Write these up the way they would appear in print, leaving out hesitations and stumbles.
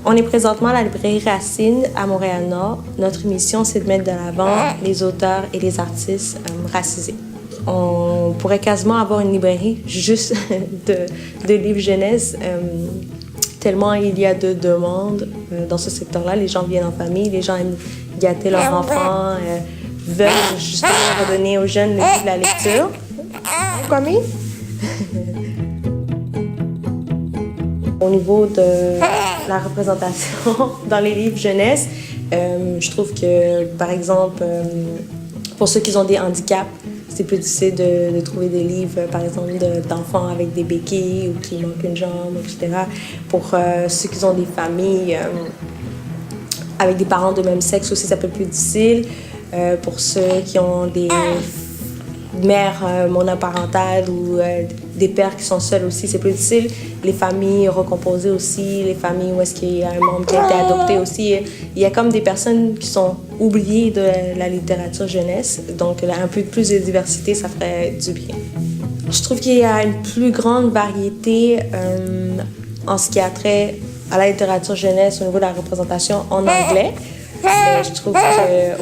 On est présentement à la librairie Racine à Montréal-Nord. Notre mission, c'est de mettre de l'avant les auteurs et les artistes racisés. On pourrait quasiment avoir une librairie juste de livres jeunesse, tellement il y a de demandes dans ce secteur-là. Les gens viennent en famille, les gens aiment gâter leurs enfants, veulent justement redonner aux jeunes le goût de la lecture. Kwame? Au niveau de la représentation dans les livres jeunesse, je trouve que, par exemple, pour ceux qui ont des handicaps, c'est plus difficile de trouver des livres, par exemple, d'enfants avec des béquilles ou qui manquent une jambe, etc. Pour ceux qui ont des familles avec des parents de même sexe aussi, ça peut être plus difficile. Pour ceux qui ont des mères monoparentales ou des pères qui sont seuls aussi, c'est plus difficile. Les familles recomposées aussi, les familles où est-ce qu'il y a un membre qui a été adopté aussi. Il y a comme des personnes qui sont oubliées de la littérature jeunesse. Donc, un peu plus de diversité, ça ferait du bien. Je trouve qu'il y a une plus grande variété en ce qui a trait à la littérature jeunesse au niveau de la représentation en anglais. Mais je trouve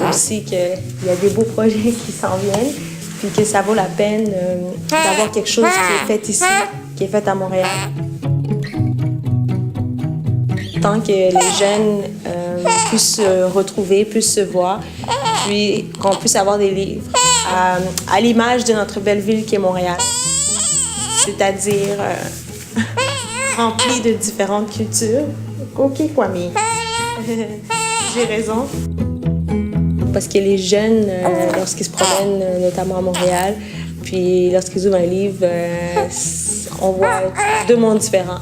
aussi qu'il y a des beaux projets qui s'en viennent. Puis que ça vaut la peine d'avoir quelque chose qui est fait ici, qui est fait à Montréal. Tant que les jeunes puissent se retrouver, puissent se voir, puis qu'on puisse avoir des livres à l'image de notre belle ville qui est Montréal. C'est-à-dire remplie de différentes cultures. OK, Kwame. J'ai raison. Parce que les jeunes, lorsqu'ils se promènent, notamment à Montréal, puis lorsqu'ils ouvrent un livre, on voit deux mondes différents.